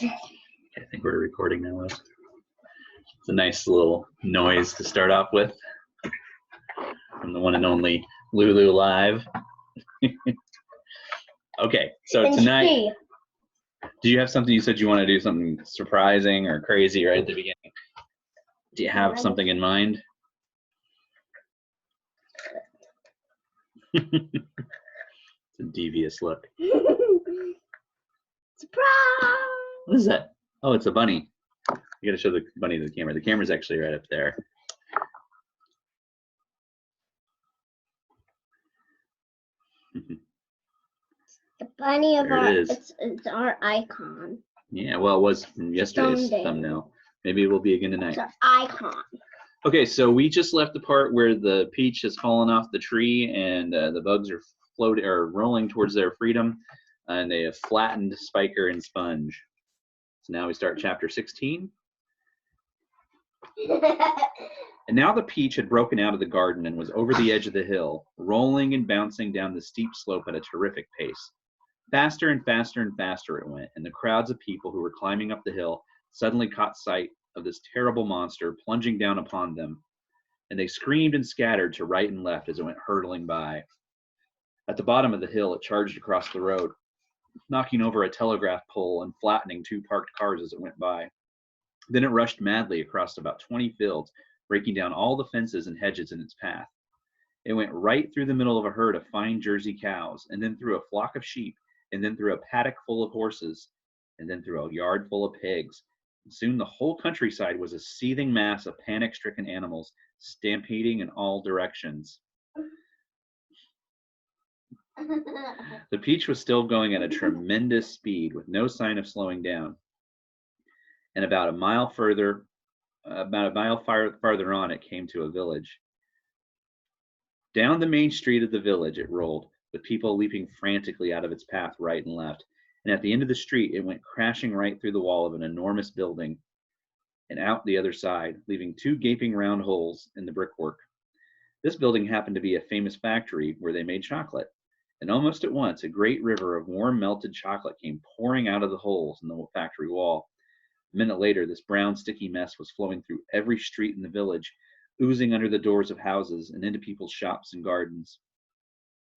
I think we're recording now. It's a nice little noise to start off with from the one and only Lulu Live. Okay, so tonight, do you have something you said you want to do something surprising or crazy right at the beginning? Do you have something in mind? It's a devious look. Surprise! What is that? Oh, it's a bunny. You gotta show the bunny to the camera. The camera's actually right up there. The bunny of There it is. It's our icon. Yeah, well, it was from yesterday's thumbnail. Maybe it will be again tonight. It's our icon. Okay, so we just left the part where the peach has fallen off the tree and the bugs are floating or rolling towards their freedom, and they have flattened Spiker and Sponge. So now we start chapter 16. And now the peach had broken out of the garden and was over the edge of the hill, rolling and bouncing down the steep slope at a terrific pace. Faster and faster and faster it went, and the crowds of people who were climbing up the hill suddenly caught sight of this terrible monster plunging down upon them, and they screamed and scattered to right and left as it went hurtling by. At the bottom of the hill, it charged across the road, knocking over a telegraph pole and flattening two parked cars as it went by. Then it rushed madly across about 20 fields, breaking down all the fences and hedges in its path. It went right through the middle of a herd of fine Jersey cows, and then through a flock of sheep, and then through a paddock full of horses, and then through a yard full of pigs. And soon the whole countryside was a seething mass of panic-stricken animals, stampeding in all directions. The peach was still going at a tremendous speed, with no sign of slowing down. And about a mile farther on, it came to a village. Down the main street of the village it rolled, with people leaping frantically out of its path right and left. And at the end of the street, it went crashing right through the wall of an enormous building and out the other side, leaving two gaping round holes in the brickwork. This building happened to be a famous factory where they made chocolate. And almost at once, a great river of warm melted chocolate came pouring out of the holes in the factory wall. A minute later, this brown, sticky mess was flowing through every street in the village, oozing under the doors of houses and into people's shops and gardens.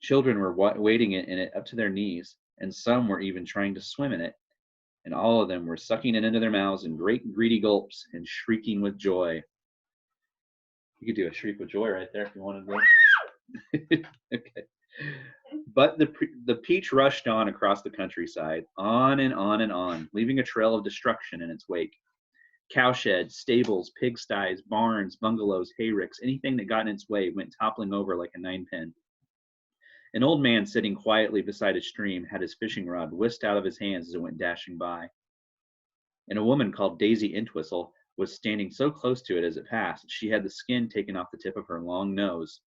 Children were wading in it up to their knees, and some were even trying to swim in it, and all of them were sucking it into their mouths in great greedy gulps and shrieking with joy. You could do a shriek with joy right there if you wanted to. Okay. But the peach rushed on across the countryside, on and on and on, leaving a trail of destruction in its wake. Cowsheds, stables, pigsties, barns, bungalows, hayricks, anything that got in its way went toppling over like a ninepin. An old man sitting quietly beside a stream had his fishing rod whisked out of his hands as it went dashing by. And a woman called Daisy Entwistle was standing so close to it as it passed, she had the skin taken off the tip of her long nose.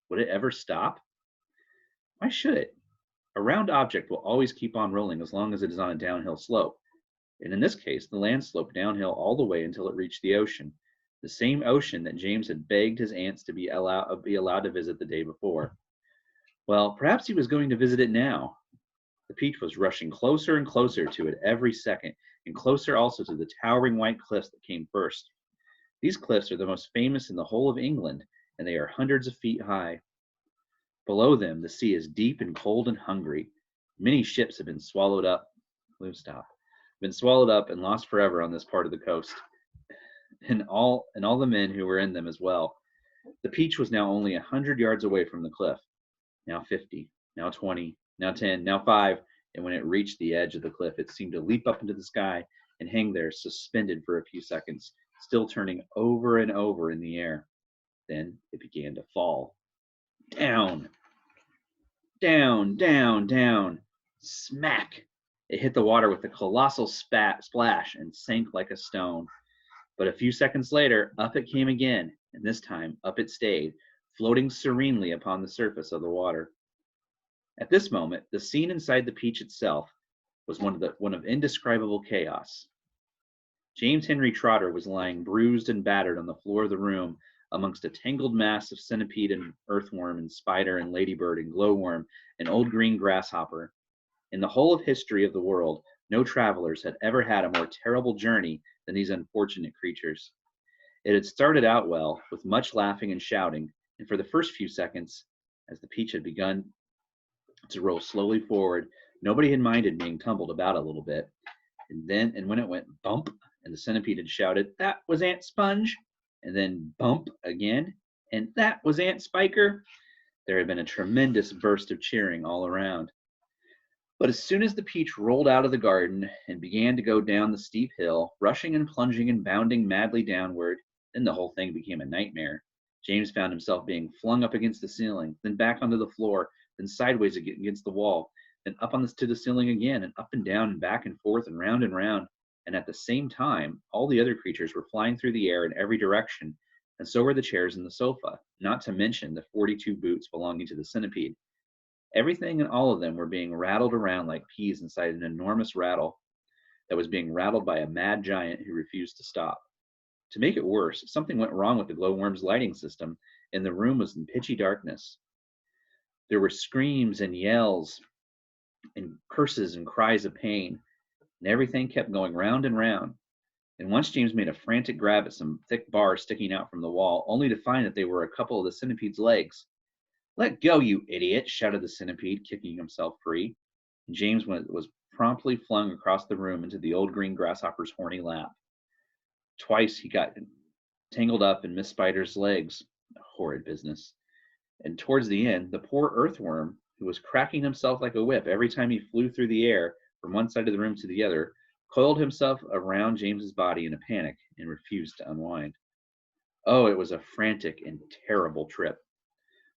Would it ever stop? Why should it? A round object will always keep on rolling as long as it is on a downhill slope. And in this case, the land sloped downhill all the way until it reached the ocean, the same ocean that James had begged his aunts to be allowed to visit the day before. Well, perhaps he was going to visit it now. The peach was rushing closer and closer to it every second, and closer also to the towering white cliffs that came first. These cliffs are the most famous in the whole of England, and they are hundreds of feet high. Below them, the sea is deep and cold and hungry. Many ships have been swallowed up. Been swallowed up and lost forever on this part of the coast, and all the men who were in them as well. The peach was now only 100 yards away from the cliff. Now 50, now 20, now 10, now 5, and when it reached the edge of the cliff, it seemed to leap up into the sky and hang there suspended for a few seconds, still turning over and over in the air. Then it began to fall. Down, down, down, down. Smack! It hit the water with a colossal splash and sank like a stone. But a few seconds later, up it came again, and this time up it stayed, floating serenely upon the surface of the water. At this moment, the scene inside the peach itself was one of indescribable chaos. James Henry Trotter was lying bruised and battered on the floor of the room amongst a tangled mass of centipede and earthworm and spider and ladybird and glowworm and old green grasshopper. In the whole of history of the world, No travelers had ever had a more terrible journey than these unfortunate creatures. It had started out well, with much laughing and shouting, and for the first few seconds, as the peach had begun to roll slowly forward, nobody had minded being tumbled about a little bit. And when it went bump, and the centipede had shouted, "That was Aunt Sponge," and then bump again, and "That was Aunt Spiker," there had been a tremendous burst of cheering all around. But as soon as the peach rolled out of the garden and began to go down the steep hill, rushing and plunging and bounding madly downward, then the whole thing became a nightmare. James found himself being flung up against the ceiling, then back onto the floor, then sideways against the wall, then up to the ceiling again, and up and down and back and forth and round and round. And at the same time, all the other creatures were flying through the air in every direction, and so were the chairs and the sofa, not to mention the 42 boots belonging to the centipede. Everything and all of them were being rattled around like peas inside an enormous rattle that was being rattled by a mad giant who refused to stop. To make it worse, something went wrong with the glowworm's lighting system, and the room was in pitchy darkness. There were screams and yells and curses and cries of pain, and everything kept going round and round. And once James made a frantic grab at some thick bars sticking out from the wall, only to find that they were a couple of the centipede's legs. "Let go, you idiot!" shouted the centipede, kicking himself free. And James was promptly flung across the room into the old green grasshopper's horny lap. Twice he got tangled up in Miss Spider's legs. Horrid business. And towards the end, the poor earthworm, who was cracking himself like a whip every time he flew through the air from one side of the room to the other, coiled himself around James's body in a panic and refused to unwind. Oh, it was a frantic and terrible trip.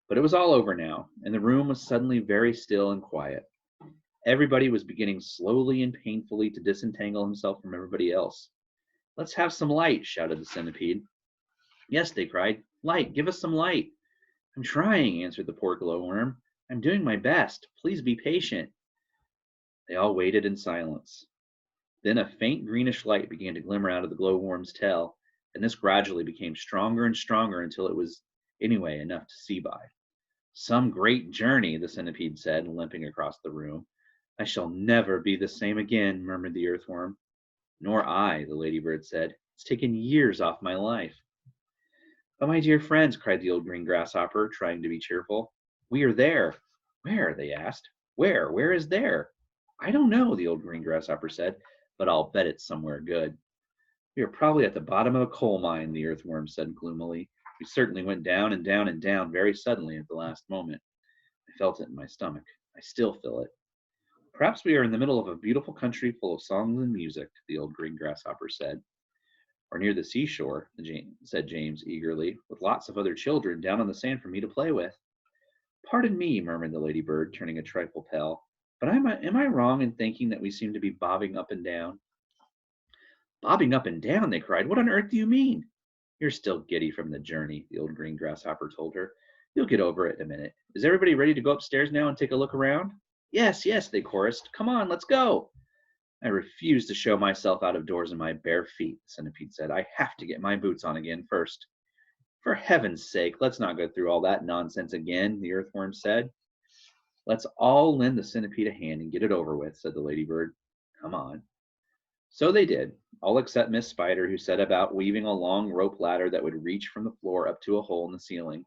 But it was all over now, and the room was suddenly very still and quiet. Everybody was beginning slowly and painfully to disentangle himself from everybody else. "Let's have some light," shouted the centipede. "Yes," they cried. "Light, give us some light." "I'm trying," answered the poor glowworm. "I'm doing my best. Please be patient." They all waited in silence. Then a faint greenish light began to glimmer out of the glowworm's tail, and this gradually became stronger and stronger until it was, anyway, enough to see by. "Some great journey," the centipede said, limping across the room. "I shall never be the same again," murmured the earthworm. "Nor I," the ladybird said. "It's taken years off my life." "But my dear friends," cried the old green grasshopper, trying to be cheerful, "we are there." "Where?" they asked. "Where? Where is there?" "I don't know," the old green grasshopper said, "but I'll bet it's somewhere good." "We are probably at the bottom of a coal mine," the earthworm said gloomily. "We certainly went down and down and down very suddenly at the last moment. I felt it in my stomach. I still feel it." "Perhaps we are in the middle of a beautiful country full of songs and music," the old green grasshopper said. "Or near the seashore," said James eagerly, "with lots of other children down on the sand for me to play with." "Pardon me," murmured the ladybird, turning a trifle pale, "but am I wrong in thinking that we seem to be bobbing up and down?" "Bobbing up and down!" they cried. "What on earth do you mean?" "You're still giddy from the journey," the old green grasshopper told her. "You'll get over it in a minute. Is everybody ready to go upstairs now and take a look around?" "Yes, yes," they chorused. "Come on, let's go." "I refuse to show myself out of doors in my bare feet," the centipede said. "I have to get my boots on again first." "For heaven's sake, let's not go through all that nonsense again," the earthworm said. "Let's all lend the centipede a hand and get it over with," said the ladybird. "Come on." So they did, all except Miss Spider, who set about weaving a long rope ladder that would reach from the floor up to a hole in the ceiling.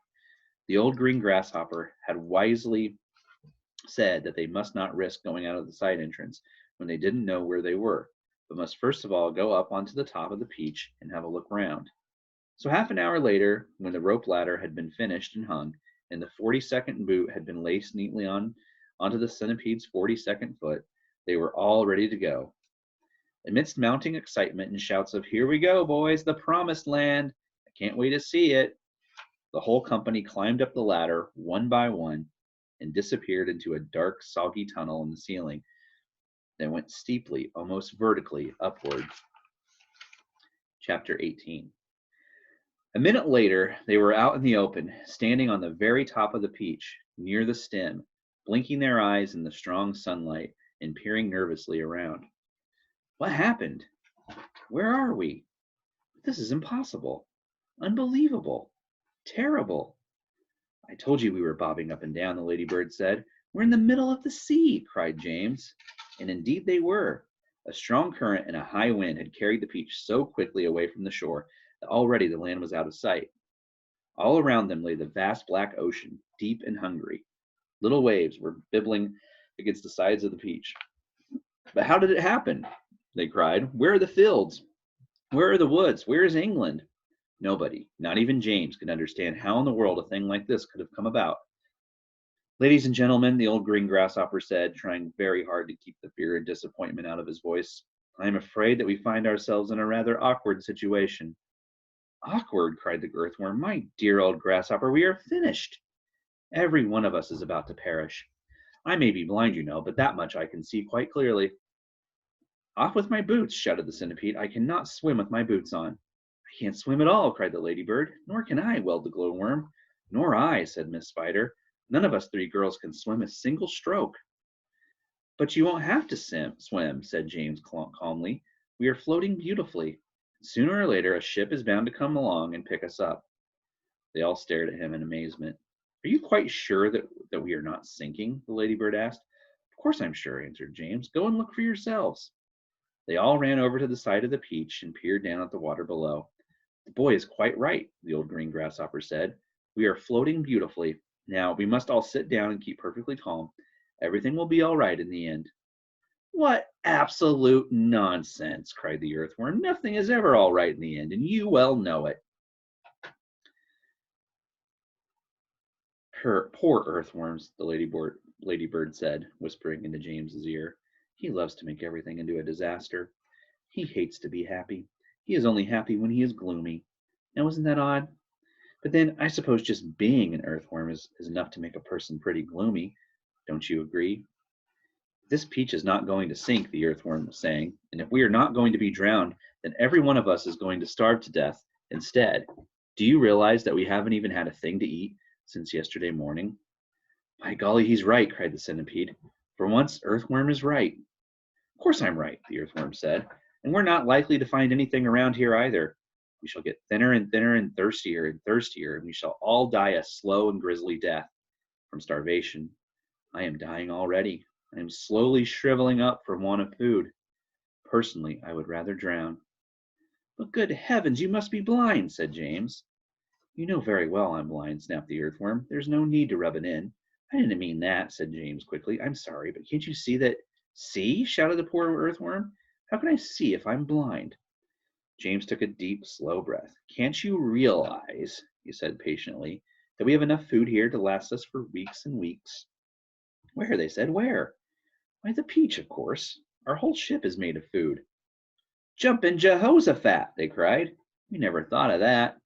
The old green grasshopper had wisely said that they must not risk going out of the side entrance when they didn't know where they were, but must first of all go up onto the top of the peach and have a look round. So half an hour later, when the rope ladder had been finished and hung, and the 42nd boot had been laced neatly onto the centipede's 42nd foot, they were all ready to go. Amidst mounting excitement and shouts of "Here we go, boys, the promised land! I can't wait to see it," the whole company climbed up the ladder one by one and disappeared into a dark, soggy tunnel in the ceiling that went steeply, almost vertically, upward. Chapter 18. A minute later, they were out in the open, standing on the very top of the peach, near the stem, blinking their eyes in the strong sunlight and peering nervously around. "What happened? Where are we? This is impossible. Unbelievable. Terrible." "I told you we were bobbing up and down," the ladybird said. "We're in the middle of the sea," cried James. And indeed they were. A strong current and a high wind had carried the peach so quickly away from the shore that already the land was out of sight. All around them lay the vast black ocean, deep and hungry. Little waves were bibbling against the sides of the peach. But how did it happen? They cried. Where are the fields? Where are the woods? Where is England? Nobody, not even James, could understand how in the world a thing like this could have come about. Ladies and gentlemen, the old green grasshopper said, trying very hard to keep the fear and disappointment out of his voice, I am afraid that we find ourselves in a rather awkward situation. Awkward, cried the earthworm. My dear old grasshopper, we are finished. Every one of us is about to perish. I may be blind, you know, but that much I can see quite clearly. Off with my boots, shouted the centipede. I cannot swim with my boots on. I can't swim at all, cried the ladybird. Nor can I, wailed the glowworm. Nor I, said Miss Spider. None of us three girls can swim a single stroke. But you won't have to swim, said James calmly. We are floating beautifully. Sooner or later, a ship is bound to come along and pick us up. They all stared at him in amazement. Are you quite sure that we are not sinking? The ladybird asked. Of course I'm sure, answered James. Go and look for yourselves. They all ran over to the side of the peach and peered down at the water below. The boy is quite right, the old green grasshopper said. We are floating beautifully. Now, we must all sit down and keep perfectly calm. Everything will be all right in the end. What absolute nonsense, cried the earthworm. Nothing is ever all right in the end, and you well know it. Poor earthworms, the ladybird said, whispering into James's ear. He loves to make everything into a disaster. He hates to be happy. He is only happy when he is gloomy. Now, isn't that odd? But then I suppose just being an earthworm is enough to make a person pretty gloomy. Don't you agree? This peach is not going to sink, the earthworm was saying, and if we are not going to be drowned, then every one of us is going to starve to death instead. Do you realize that we haven't even had a thing to eat since yesterday morning? By golly, he's right, cried the centipede. For once, earthworm is right. Of course I'm right, the earthworm said, and we're not likely to find anything around here either. We shall get thinner and thinner and thirstier, and we shall all die a slow and grisly death from starvation. I am dying already. I am slowly shriveling up from want of food. Personally, I would rather drown. But good heavens, you must be blind, said James. You know very well I'm blind, snapped the earthworm. There's no need to rub it in. I didn't mean that, said James quickly. I'm sorry, but can't you see that? See? Shouted the poor earthworm. How can I see if I'm blind? James took a deep, slow breath. Can't you realize, he said patiently, that we have enough food here to last us for weeks and weeks? Where, they said, where? Why, the peach, of course. Our whole ship is made of food. Jumpin' Jehoshaphat, they cried. We never thought of that.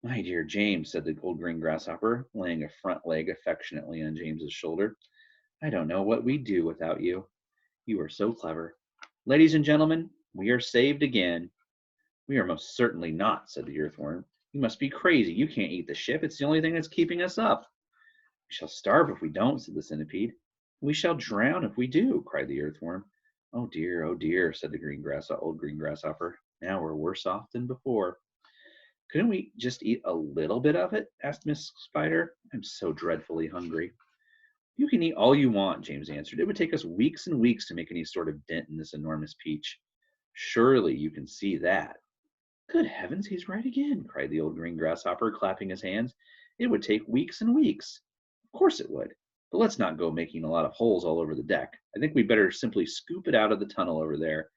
My dear James, said the old green grasshopper, laying a front leg affectionately on James's shoulder. I don't know what we'd do without you. You are so clever. Ladies and gentlemen, we are saved again. We are most certainly not, said the earthworm. You must be crazy. You can't eat the ship. It's the only thing that's keeping us up. We shall starve if we don't, said the centipede. We shall drown if we do, cried the earthworm. Oh dear, said the old green grasshopper. Now we're worse off than before. Couldn't we just eat a little bit of it? Asked Miss Spider. I'm so dreadfully hungry. You can eat all you want, James answered. It would take us weeks and weeks to make any sort of dent in this enormous peach. Surely you can see that. Good heavens, he's right again, cried the old green grasshopper, clapping his hands. It would take weeks and weeks. Of course it would. But let's not go making a lot of holes all over the deck. I think we'd better simply scoop it out of the tunnel over there,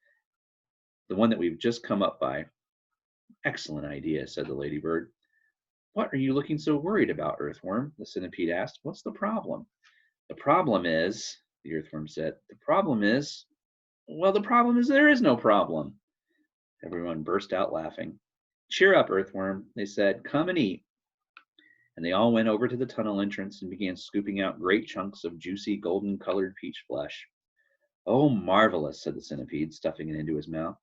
the one that we've just come up by. Excellent idea, said the ladybird. What are you looking so worried about, earthworm? The centipede asked. What's the problem? The problem is, the earthworm said, the problem is there is no problem. Everyone burst out laughing. Cheer up, earthworm, they said. Come and eat. And they all went over to the tunnel entrance and began scooping out great chunks of juicy, golden-colored peach flesh. Oh, marvelous, said the centipede, stuffing it into his mouth.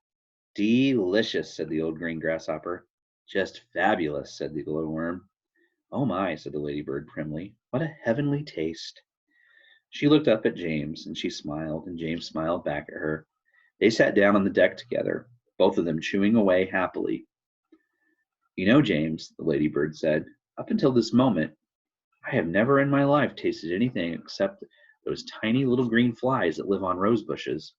Delicious, said the old green grasshopper. Just fabulous, said the glowworm. Oh my, said the ladybird primly. What a heavenly taste. She looked up at James, and she smiled, and James smiled back at her. They sat down on the deck together, both of them chewing away happily. You know, James, the ladybird said, up until this moment, I have never in my life tasted anything except those tiny little green flies that live on rose bushes.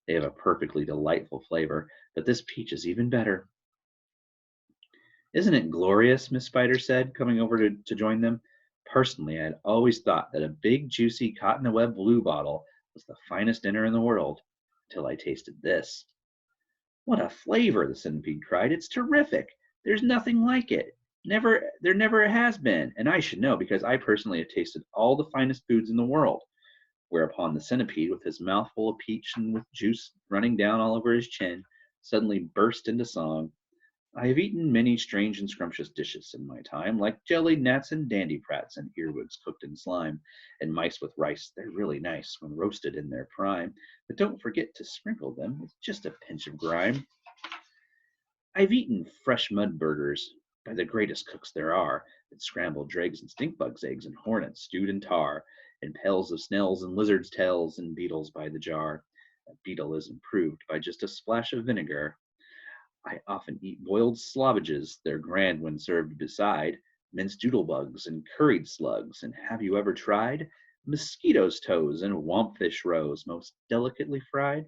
They have a perfectly delightful flavor, but this peach is even better. Isn't it glorious? Miss Spider said, coming over to join them. Personally, I had always thought that a big, juicy cotton-web blue bottle was the finest dinner in the world, until I tasted this. What a flavor! The centipede cried. It's terrific. There's nothing like it. There never has been, and I should know because I personally have tasted all the finest foods in the world. Whereupon the centipede, with his mouth full of peach and with juice running down all over his chin, suddenly burst into song. I have eaten many strange and scrumptious dishes in my time, like jellied gnats and dandyprats and earwigs cooked in slime, and mice with rice. They're really nice when roasted in their prime, but don't forget to sprinkle them with just a pinch of grime. I've eaten fresh mud burgers by the greatest cooks there are, and scrambled dregs and stink bugs' eggs and hornets stewed in tar, and pails of snails and lizards' tails and beetles by the jar. A beetle is improved by just a splash of vinegar. I often eat boiled slobbages, they're grand when served beside minced doodlebugs and curried slugs. And have you ever tried mosquitoes' toes and wampfish roes, most delicately fried?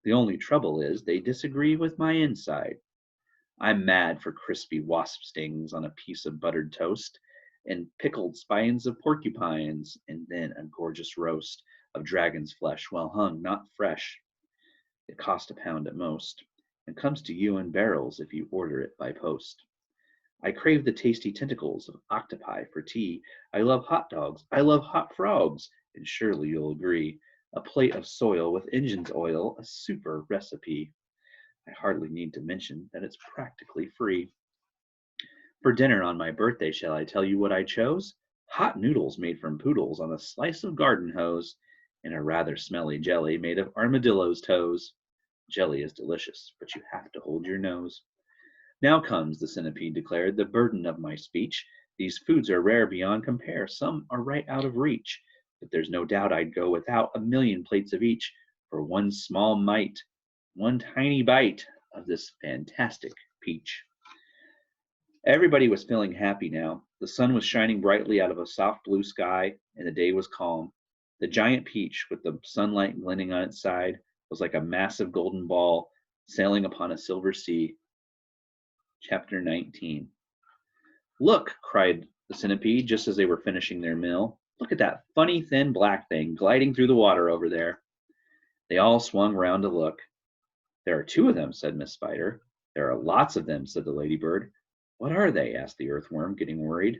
The only trouble is they disagree with my inside. I'm mad for crispy wasp stings on a piece of buttered toast, and pickled spines of porcupines, and then a gorgeous roast of dragon's flesh, well hung, not fresh. It costs £1 at most, and comes to you in barrels if you order it by post. I crave the tasty tentacles of octopi for tea. I love hot dogs. I love hot frogs. And surely you'll agree, a plate of soil with engine's oil, a super recipe. I hardly need to mention that it's practically free. For dinner on my birthday, shall I tell you what I chose? Hot noodles made from poodles on a slice of garden hose, and a rather smelly jelly made of armadillo's toes. Jelly is delicious, but you have to hold your nose. Now comes, the centipede declared, the burden of my speech. These foods are rare beyond compare. Some are right out of reach. But there's no doubt I'd go without a million plates of each for one small mite, one tiny bite of this fantastic peach. Everybody was feeling happy now. The sun was shining brightly out of a soft blue sky, and the day was calm. The giant peach, with the sunlight glinting on its side, was like a massive golden ball sailing upon a silver sea. Chapter 19. Look, cried the centipede just as they were finishing their meal. Look at that funny thin black thing gliding through the water over there. They all swung round to look. There are two of them, said Miss Spider. There are lots of them, said the ladybird. What are they? Asked the earthworm, getting worried.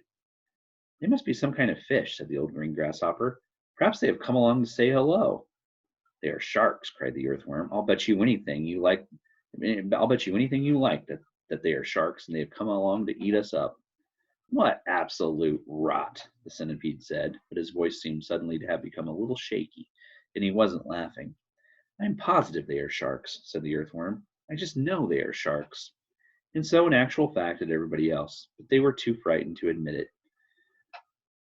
They must be some kind of fish, said the old green grasshopper. Perhaps they have come along to say hello. They are sharks, cried the earthworm. I'll bet you anything you like that they are sharks and they have come along to eat us up. What absolute rot, the centipede said, but his voice seemed suddenly to have become a little shaky, and he wasn't laughing. I'm positive they are sharks, said the earthworm. I just know they are sharks. And so, in actual fact, did everybody else, but they were too frightened to admit it.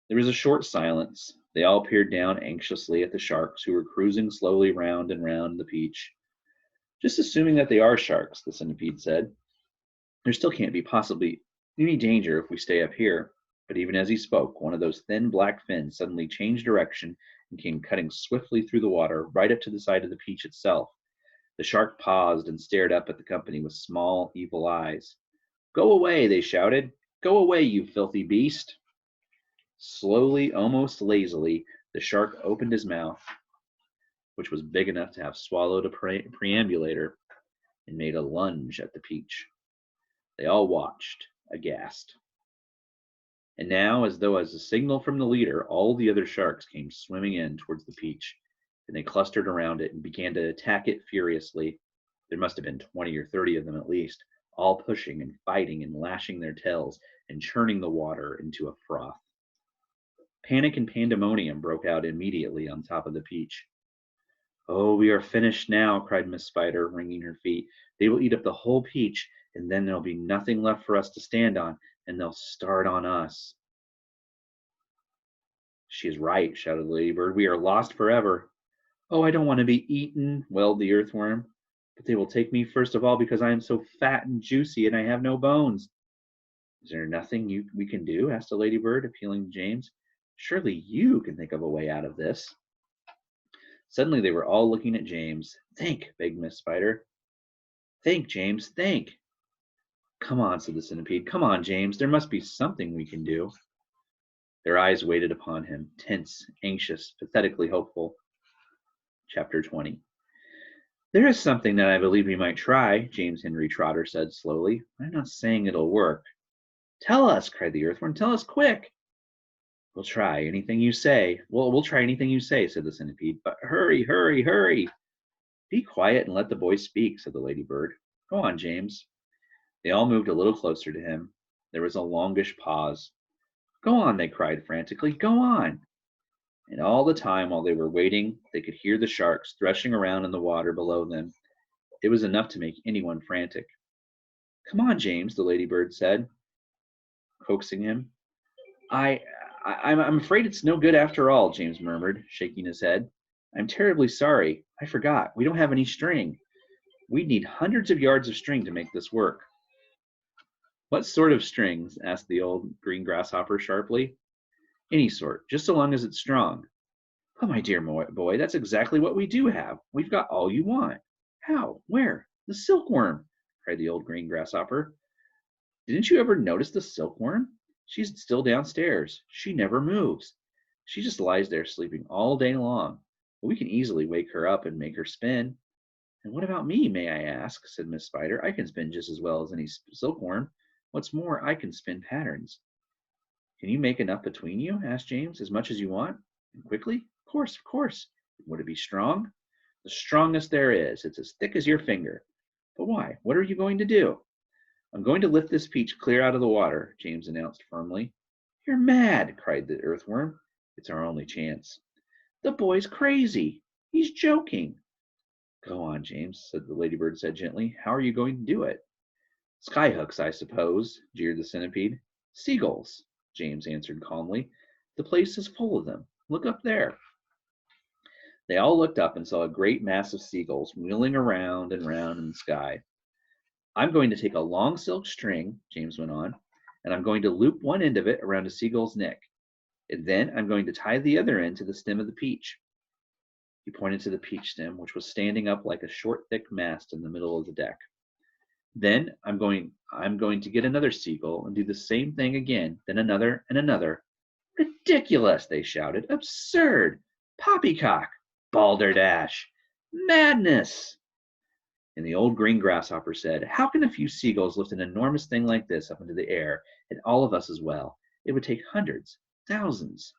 There was a short silence. They all peered down anxiously at the sharks who were cruising slowly round and round the peach. Just assuming that they are sharks, the centipede said. There still can't be possibly any danger if we stay up here. But even as he spoke, one of those thin black fins suddenly changed direction and came cutting swiftly through the water right up to the side of the peach itself. The shark paused and stared up at the company with small, evil eyes. Go away, they shouted. Go away, you filthy beast. Slowly, almost lazily, the shark opened his mouth, which was big enough to have swallowed a preambulator, and made a lunge at the peach. They all watched, aghast. And now, as though as a signal from the leader, all the other sharks came swimming in towards the peach, and they clustered around it and began to attack it furiously. There must have been 20 or 30 of them at least, all pushing and fighting and lashing their tails and churning the water into a froth. Panic and pandemonium broke out immediately on top of the peach. Oh, we are finished now, cried Miss Spider, wringing her feet. They will eat up the whole peach, and then there'll be nothing left for us to stand on, and they'll start on us. She is right, shouted the ladybird. We are lost forever. Oh, I don't want to be eaten, wailed the earthworm. But they will take me first of all because I am so fat and juicy and I have no bones. Is there nothing we can do? Asked the ladybird, appealing to James. Surely you can think of a way out of this. Suddenly they were all looking at James. Think, begged Miss Spider. Think, James, think. Come on, said the centipede. Come on, James. There must be something we can do. Their eyes waited upon him, tense, anxious, pathetically hopeful. Chapter 20. There is something that I believe we might try, James Henry Trotter said slowly. I'm not saying it'll work. Tell us, cried the earthworm. Tell us quick. We'll try anything you say. We'll try anything you say, said the centipede. But hurry, hurry, hurry. Be quiet and let the boy speak, said the ladybird. Go on, James. They all moved a little closer to him. There was a longish pause. Go on, they cried frantically. Go on. And all the time while they were waiting, they could hear the sharks threshing around in the water below them. It was enough to make anyone frantic. Come on, James, the ladybird said, coaxing him. I'm afraid it's no good after all, James murmured, shaking his head. I'm terribly sorry. I forgot. We don't have any string. We'd need hundreds of yards of string to make this work. What sort of strings? Asked the old green grasshopper sharply. Any sort, just so long as it's strong. Oh, my dear boy, that's exactly what we do have. We've got all you want. How? Where? The silkworm, cried the old green grasshopper. Didn't you ever notice the silkworm? She's still downstairs. She never moves. She just lies there sleeping all day long. But we can easily wake her up and make her spin. And what about me, may I ask? Said Miss Spider. I can spin just as well as any silkworm. What's more, I can spin patterns. Can you make enough between you? Asked James. As much as you want? And quickly? Of course, of course. Would it be strong? The strongest there is. It's as thick as your finger. But why? What are you going to do? I'm going to lift this peach clear out of the water, James announced firmly. You're mad, cried the earthworm. It's our only chance. The boy's crazy. He's joking. Go on, James, said the ladybird said gently. How are you going to do it? Skyhooks, I suppose, jeered the centipede. Seagulls, James answered calmly. The place is full of them. Look up there. They all looked up and saw a great mass of seagulls wheeling around and round in the sky. I'm going to take a long silk string, James went on, and I'm going to loop one end of it around a seagull's neck. And then I'm going to tie the other end to the stem of the peach. He pointed to the peach stem, which was standing up like a short, thick mast in the middle of the deck. Then I'm going to get another seagull and do the same thing again, then another and another. Ridiculous, they shouted. Absurd. Poppycock. Balderdash. Madness. And the old green grasshopper said, How can a few seagulls lift an enormous thing like this up into the air, and all of us as well? It would take hundreds, thousands.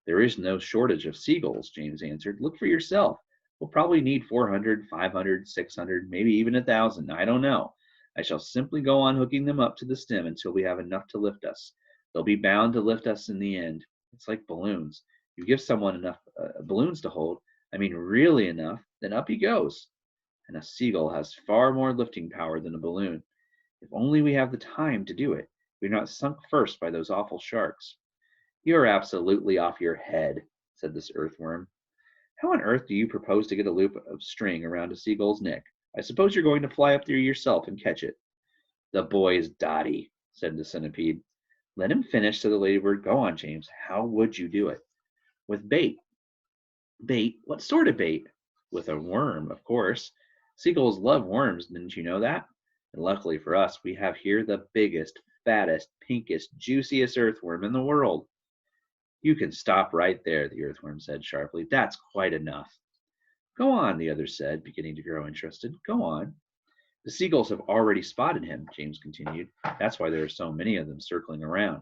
There is no shortage of seagulls, James answered. Look for yourself. We'll probably need 400, 500, 600, maybe even 1,000. I don't know. I shall simply go on hooking them up to the stem until we have enough to lift us. They'll be bound to lift us in the end. It's like balloons. You give someone enough balloons to hold, really enough, then up he goes. And a seagull has far more lifting power than a balloon. If only we have the time to do it. We're not sunk first by those awful sharks. You're absolutely off your head, said this earthworm. How on earth do you propose to get a loop of string around a seagull's neck? I suppose you're going to fly up there yourself and catch it. The boy's dotty, said the centipede. Let him finish, said the ladybird. Go on, James. How would you do it? With bait. Bait? What sort of bait? With a worm, of course. Seagulls love worms, didn't you know that? And luckily for us, we have here the biggest, fattest, pinkest, juiciest earthworm in the world. You can stop right there, the earthworm said sharply. That's quite enough. Go on, the others said, beginning to grow interested. Go on. The seagulls have already spotted him, James continued. That's why there are so many of them circling around.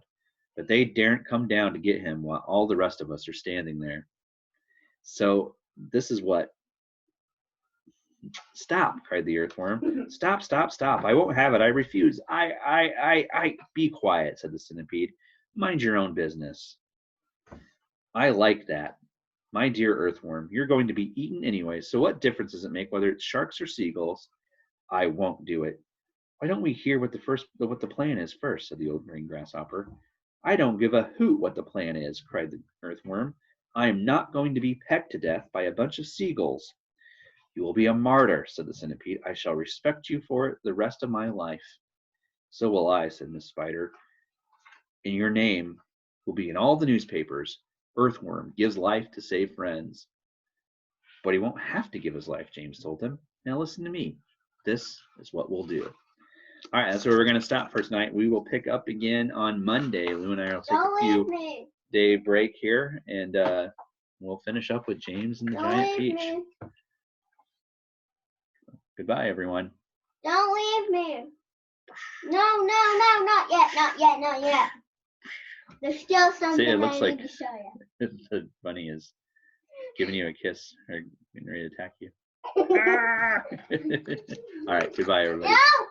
But they daren't come down to get him while all the rest of us are standing there. So this is what... Stop, cried the earthworm. Stop, stop, stop. I won't have it. I refuse. Be quiet, said the centipede. Mind your own business. I like that. My dear earthworm, you're going to be eaten anyway, so what difference does it make whether it's sharks or seagulls? I won't do it. Why don't we hear what the plan is first, said the old green grasshopper. I don't give a hoot what the plan is, cried the earthworm. I am not going to be pecked to death by a bunch of seagulls. You will be a martyr, said the centipede. I shall respect you for it the rest of my life. So will I, said Miss Spider. And your name will be in all the newspapers. Earthworm gives life to save friends. But he won't have to give his life, James told him. Now listen to me. This is what we'll do. All right, that's where we're going to stop for tonight. We will pick up again on Monday. Lou and I will take Don't a few leave me. day break here, and we'll finish up with James and the Don't giant leave peach. me. Goodbye, everyone. Don't leave me. No, not yet, not yet. There's still something it looks I like need to show you. the bunny is giving you a kiss or getting ready to attack you. All right, goodbye, everybody. No!